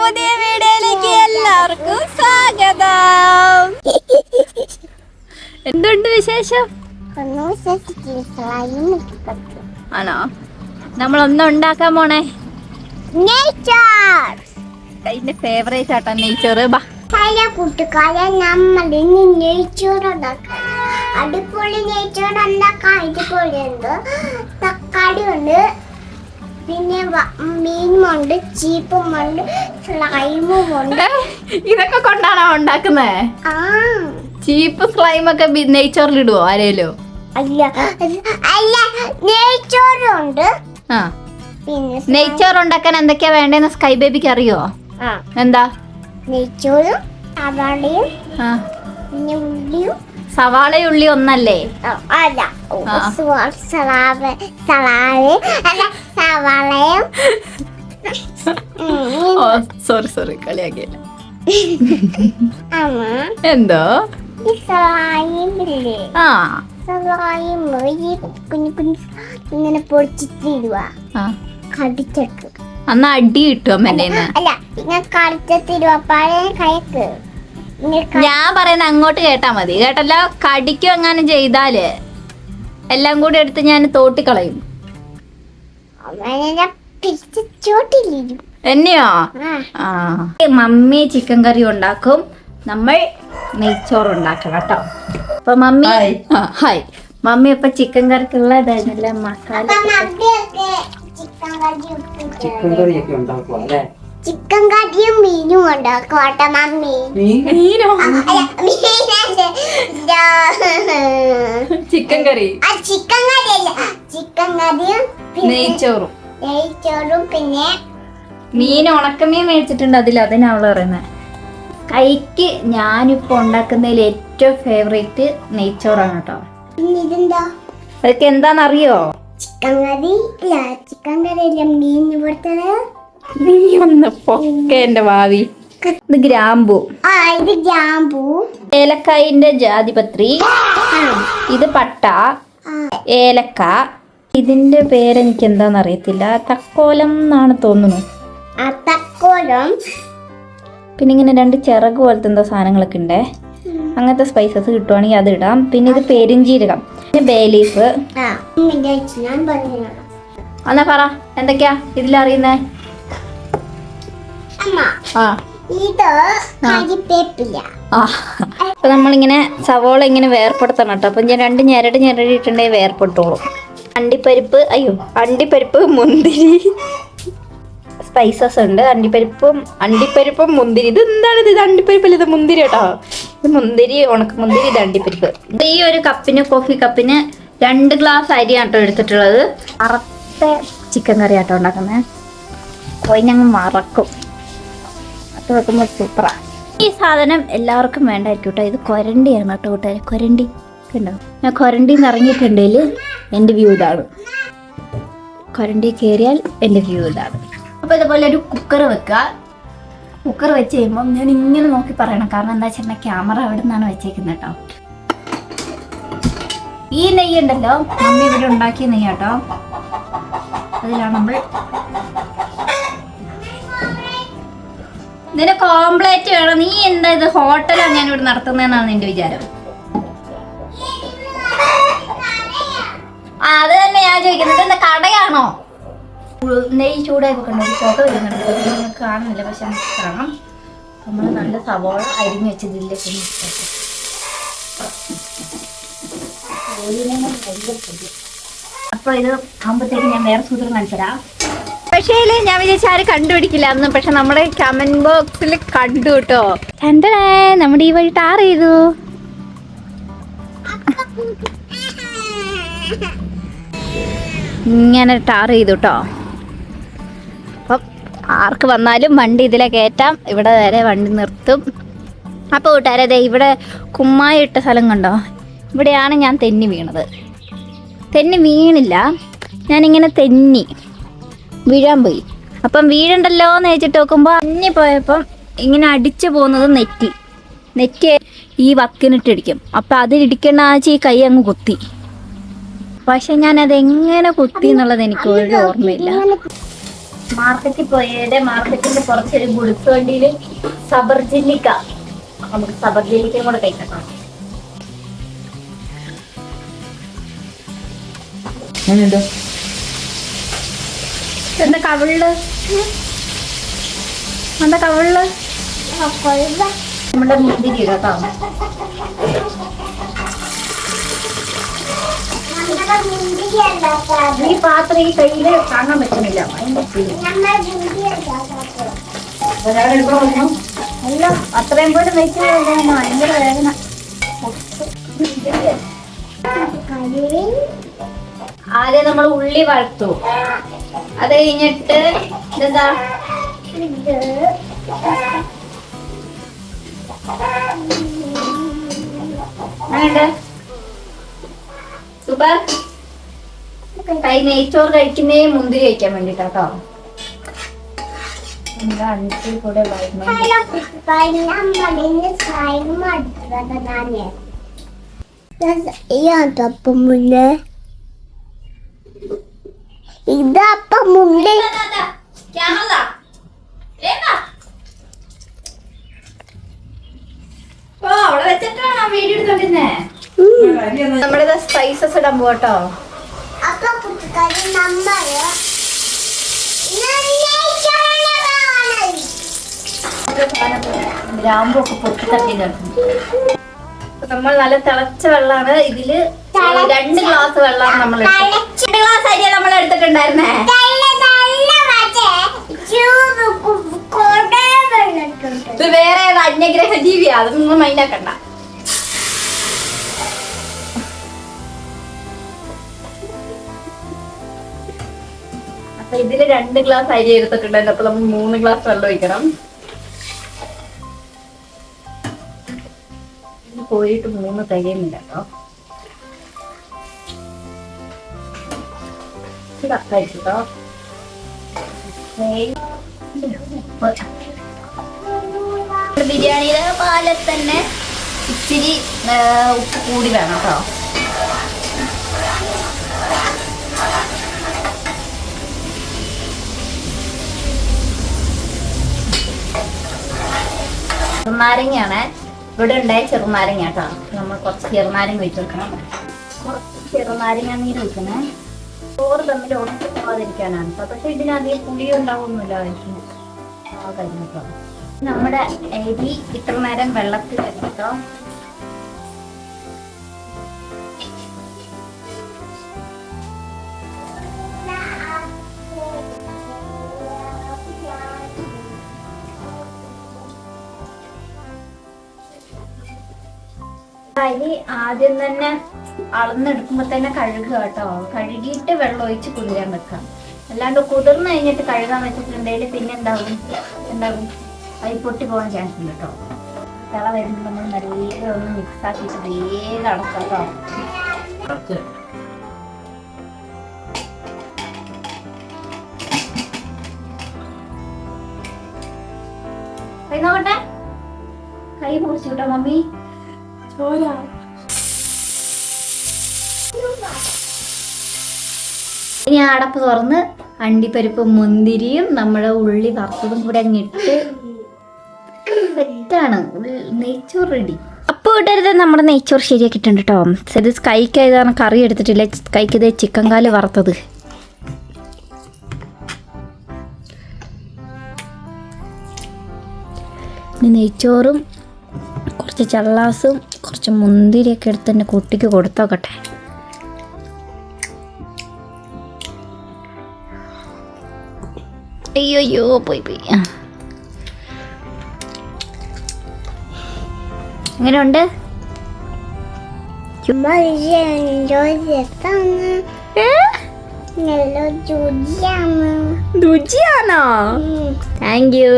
പുതിയ വീഡിയോയിലേക്ക് എല്ലാവർക്കും സ്വാഗതം. എന്തുണ്ട് വിശേഷം? ആണോ? നമ്മളൊന്നും ഉണ്ടാക്കാൻ പോണേ എന്റെ ഫേവറേറ്റ് ആട്ടോ നെയ്ച്ചോറ്. കൂട്ടുകാരെ, നമ്മൾ നെയ്ച്ചോറ് ഉണ്ടാക്കാം. അടിപൊളി നെയ്ച്ചോറ് ഉണ്ടാക്കാം. ഇതുപോലെയുണ്ട്, തക്കാളി ഉണ്ട്, പിന്നെ മീനുമുണ്ട്, ചീപ്പുമുണ്ട്, സ്ലൈമും ഉണ്ട്. ഇതൊക്കെ കൊണ്ടാണോ ഉണ്ടാക്കുന്നേ? ചീപ്പ് സ്ലൈം ഒക്കെ നെയ്ച്ചോറിലിടുവോ ആരേലോ? അല്ല അല്ല, നെയ്ച്ചോറുണ്ട്. പിന്നെ നെയ്ച്ചോറ് ഉണ്ടാക്കാൻ എന്തൊക്കെയാ വേണ്ടേന്ന് സ്കൈ ബേബിക്ക് അറിയോ? എന്താ? നെയ്ച്ചോറും സവാളയും പിന്നെ ഉള്ളിയും. സവാളയും ഉള്ളി ഒന്നല്ലേ? അല്ല, സവാളയും. സോറി കളിയാക്കിയല്ല. എന്തോ സവാളയും കുഞ്ഞു കുഞ്ഞു ഇങ്ങനെ പൊടിച്ചിട്ടിടുക, കടിച്ചിട്ട്. അന്ന് അടി കിട്ടും അമ്മേന്ന്. അല്ല, ഇങ്ങനെ കടിച്ചിട്ടിടുക, പഴയ കയക്ക്. ഞാൻ പറയുന്ന അങ്ങോട്ട് കേട്ടാ മതി, കേട്ടല്ലോ. കടിക്കും എങ്ങാനും ചെയ്താല് എല്ലാം കൂടി എടുത്ത് ഞാൻ തോട്ടിക്കളയും. എന്നെയോ? മമ്മി ചിക്കൻ കറി ഉണ്ടാക്കും, നമ്മൾ നെയ്ച്ചോറ് ഉണ്ടാക്കണം കേട്ടോ. അപ്പൊ മമ്മി ഹായ്. മമ്മി ഇപ്പൊ ചിക്കൻ കറിക്കുള്ള ഇതായിരുന്നല്ലേ മസാല. ചിക്കൻ കറിയും മീനും ഉണ്ടാക്കും കേട്ടോ മമ്മി. മീനോ? ചിക്കൻ കറി. ചിക്കൻ കറിയല്ല, ചിക്കൻ കറിയും നെയ്ച്ചോറും. പിന്നെ മീൻ ഉണക്കമീൻ മേടിച്ചിട്ടുണ്ട്, അതിനാ അവള് പറയുന്നത്. കൈക്ക് ഞാനിപ്പോ ഉണ്ടാക്കുന്നതിൽ ഏറ്റവും ഫേവറേറ്റ് നെയ്ച്ചോറാണ് കേട്ടോ. ഇതെന്താ? അതൊക്കെ എന്താന്നറിയോ? ചിക്കൻ കറി. ചിക്കൻ കറിയല്ല, മീൻ കൊടുത്തത്. നീ ഒന്ന് പൊക്കെ എന്റെ ഭാവി. ഇത് ഗ്രാമ്പൂ. ഇത് ഗ്രാമ്പൂ. ഏലക്കായിന്റെ ജാതിപത്രി. ഇത് പട്ട, ഏലക്ക. ഇതിന്റെ പേരെനിക്ക് എന്താന്ന് അറിയത്തില്ല, തക്കോലം എന്നാണ് തോന്നുന്നു. തക്കോലം. പിന്നെ ഇങ്ങനെ 2 ചിറക് പോലത്തെ എന്തോ സാധനങ്ങളൊക്കെ ഉണ്ടേ. അങ്ങനത്തെ സ്പൈസസ് കിട്ടുവാണെങ്കിൽ അത് ഇടാം. പിന്നെ ഇത് പെരിഞ്ചീരകം, പിന്നെ ബേ ലീഫ്. എന്നാ പറ എന്തൊക്കെയാ ഇതിലറിയുന്നേ? അപ്പൊ നമ്മളിങ്ങനെ സവോള ഇങ്ങനെ വേർപ്പെടുത്തണം കേട്ടോ. അപ്പൊ ഞാൻ 2 ഞെരടിട്ടുണ്ടെങ്കിൽ വേർപ്പെട്ടോളൂ. അണ്ടിപ്പരിപ്പ്, മുന്തിരി, സ്പൈസസ് ഉണ്ട്. അണ്ടിപ്പരിപ്പും മുന്തിരി. ഇത് എന്താണ്? ഇത് അണ്ടിപ്പരിപ്പല്ല, ഇത് മുന്തിരി കേട്ടോ. ഇത് മുന്തിരി, ഉണക്കമുന്തിരി, ഇത് അണ്ടിപ്പരിപ്പ്. ഈ ഒരു കപ്പിന്, കോഫി കപ്പിന് 2 ഗ്ലാസ് അരിയാണ് കേട്ടോ എടുത്തിട്ടുള്ളത്. വറുത്ത ചിക്കൻ കറി ആട്ടോ ഉണ്ടാക്കുന്നത്. പോയി ഞങ്ങൾ മറക്കും, അത് വെക്കുമ്പോൾ സൂപ്പറാ. ഈ സാധനം എല്ലാവർക്കും വേണ്ടായിരിക്കും കേട്ടോ. ഇത് കൊരണ്ടിയാണ് കേട്ടോ കൂട്ടുകാരെ. കൊരണ്ടി കണ്ടോ? ഞാൻ കൊരണ്ടിന്ന് ഇറങ്ങിയിട്ടുണ്ടെങ്കിൽ എൻ്റെ വ്യൂ ഇതാണ്. കൊരണ്ടി കയറിയാൽ എൻ്റെ വ്യൂ ഇതാണ്. അപ്പോൾ ഇതുപോലെ ഒരു കുക്കർ വെക്കുക. കുക്കർ വെച്ച് കഴിയുമ്പം ഞാൻ ഇങ്ങനെ നോക്കി പറയണം, കാരണം എന്താ വെച്ചിട്ടുണ്ടെങ്കിൽ ക്യാമറ അവിടെ നിന്നാണ് വെച്ചേക്കുന്നത് കേട്ടോ. ഈ നെയ്യ് ഉണ്ടല്ലോ, മമ്മി ഇവിടെ ഉണ്ടാക്കിയ നെയ്യ് കേട്ടോ. അതിലാണ് നമ്മൾ. നിനക്ക് ഓംപ്ലേറ്റ് വേണം. നീ എന്താ ഇത് ഹോട്ടലാണ് ഞാൻ ഇവിടെ നടത്തുന്നതെന്നാണ് നിന്റെ വിചാരം? അത് തന്നെ ഞാൻ ചോദിക്കുന്നത്. എന്താ കടയാണോ? നെയ്യ് ചൂടായി വെക്കണ്ട. ഒരു പുക വരുന്നുണ്ട്, നിങ്ങൾക്ക് കാണുന്നില്ല, പക്ഷെ നമുക്ക് കാണാം. നമ്മൾ നല്ല സവോള അരിഞ്ഞ് വെച്ചതിലേക്ക് അപ്പൊ ഇത് ആകുമ്പോഴത്തേക്ക് ഞാൻ വേറെ സൂത്രം കാണിച്ചുതരാം. പക്ഷേ ഞാൻ വിചാരിച്ച ആരും കണ്ടുപിടിക്കില്ല അന്ന്. പക്ഷെ നമ്മുടെ കമന്റ് ബോക്സിൽ കണ്ടു കേട്ടോ. നമ്മുടെ ഈ വഴി ടാർ ചെയ്തു. ഇങ്ങനെ ടാർ ചെയ്തു കേട്ടോ. അപ്പം ആർക്ക് വന്നാലും വണ്ടി ഇതിലെ കയറ്റാം. ഇവിടെ വരെ വണ്ടി നിർത്തും. അപ്പോൾ കൂട്ടുകാരെ, അതെ ഇവിടെ കുമ്മായി ഇട്ട സ്ഥലം കണ്ടോ? ഇവിടെയാണ് ഞാൻ തെന്നി വീണത്. തെന്നി വീണില്ല, ഞാനിങ്ങനെ തെന്നി വീഴാൻ പോയി. അപ്പം വീഴണ്ടല്ലോ എന്ന് വെച്ചിട്ട് നോക്കുമ്പോൾ തെന്നി പോയപ്പം ഇങ്ങനെ അടിച്ചു പോകുന്നത് നെറ്റി ഈ വക്കിനിട്ടിടിക്കും. അപ്പം അതിലിടിക്കണ ഈ കൈ അങ്ങ് കുത്തി. പക്ഷെ ഞാൻ അതെങ്ങനെ കുത്തി എന്നുള്ളത് എനിക്ക് ഒരു ഓർമ്മയില്ല. മാർക്കറ്റിൽ പോയത് മാർക്കറ്റിന്റെ പുറത്തൊരു ഗുഡ്സ് വണ്ടിയില് സബർജില്ലിക്ക, നമുക്ക് സബർജില്ലിക്കയും കൂടെ കഴിക്കണം. എന്താ കവിളില്, എന്താ കവിളില് നമ്മുടെ മുന്തിരി കേട്ടോ. ഈ പാത്രം ഈ കയ്യില് കാണാൻ പറ്റുന്നില്ല. അല്ല അത്രയും പോലെ വെച്ച് ഭയങ്കര വേദന. ആദ്യം നമ്മൾ ഉള്ളി വറുത്തു, അത് കഴിഞ്ഞിട്ട് എന്താ സൂപ്പർ. കൈ നെയ്ച്ചോറ് കഴിക്കുന്നേ മുന്തിരി കഴിക്കാൻ വേണ്ടിട്ടാട്ടോ. കൂടെ ഇതപ്പം മുന്നേ നമ്മുടെ സ്പൈസസ് ഇടാൻ പോട്ടോ. ഗ്രാമ്പൊക്കെ പൊട്ടി തട്ടി നമ്മൾ നല്ല തിളച്ച വെള്ളമാണ് ഇതില്. 2 ഗ്ലാസ് വെള്ളമാണ് നമ്മൾ 2 ഗ്ലാസ് അരിയാണ് നമ്മൾ എടുത്തിട്ടുണ്ടായിരുന്നേ. ഇത് വേറെ അന്യഗ്രഹ ജീവിയാ, അതൊന്നും മൈൻഡാക്കണ്ട. അപ്പൊ ഇതില് 2 ഗ്ലാസ് അരി എടുത്തിട്ടുണ്ടായിരുന്നു. അപ്പൊ നമ്മൾ 3 ഗ്ലാസ് വെള്ളം ഒഴിക്കണം. പോയിട്ട് 3 തികയുന്നില്ല കേട്ടോ. ഇതായിരിക്കട്ടോ ബിരിയാണിയിലെ പോലെ തന്നെ ഇച്ചിരി ഉപ്പ് കൂടി വേണം കേട്ടോ. ചെറുനാരങ്ങയാണ് ഇവിടെ ഉണ്ടായ ചെറുനാരങ്ങ കേട്ടോ. നമ്മൾ കുറച്ച് ചെറുനാരങ്ങ വെച്ച് വെക്കണം. കുറച്ച് ചെറുനാരങ്ങ നീര് വെക്കണേ. ചോറ് തമ്മിൽ ഉടച്ചു പോകാതിരിക്കാനാണ് കേട്ടോ. പക്ഷെ ഇതിനധികം പുളി ഉണ്ടാവുന്നില്ല കഴിക്കുന്നു. ആ കാര്യം കേട്ടോ. നമ്മുടെ അരി ഇത്ര നേരം വെള്ളത്തിൽ വെച്ചിട്ടോ. അരി ആദ്യം തന്നെ അളന്നെടുക്കുമ്പോ തന്നെ കഴുകുക കേട്ടോ. കഴുകിയിട്ട് വെള്ളം ഒഴിച്ച് കുതിരാൻ വെക്കാം. അല്ലാണ്ട് കുതിർന്ന് കഴിഞ്ഞിട്ട് കഴുകാൻ വെച്ചിട്ടുണ്ടെങ്കിൽ പിന്നെ എന്താകും അരി പൊട്ടി പോകാൻ ചാൻസ് ഉണ്ട് കേട്ടോ. തിള വരുമ്പോൾ നമ്മൾ നല്ല ഒന്ന് മിക്സ് ആക്കിയിട്ട് വേഗം അടക്കാം കേട്ടോ. കൈ നോക്കട്ടെ, കൈ മുറിച്ചു കേട്ടോ മമ്മി. ഇനി അടപ്പ് തുറന്ന് അണ്ടിപ്പരിപ്പും മുന്തിരിയും നമ്മുടെ ഉള്ളി വറുത്തതും കൂടെ അങ്ങിട്ട് സെറ്റാണ്. നെയ്ച്ചോറ് റെഡി. അപ്പോൾ ഇട്ടരുത് നമ്മുടെ നെയ്ച്ചോറ് ശരിയാക്കിയിട്ടുണ്ട് കേട്ടോ. ഇത് കൈക്കായതാണ് കറി എടുത്തിട്ടില്ല. കൈക്കത് ചിക്കൻ കാല് വറുത്തത്. ഇനി നെയ്ച്ചോറും കുറച്ച് ചള്ളാസും കുറച്ച് മുന്തിരിയൊക്കെ എടുത്ത് എൻ്റെ കുട്ടിക്ക് കൊടുത്തോക്കട്ടെ. അയ്യോ പോയി. എങ്ങനെയുണ്ട്? രുചിയാണോ? Thank U.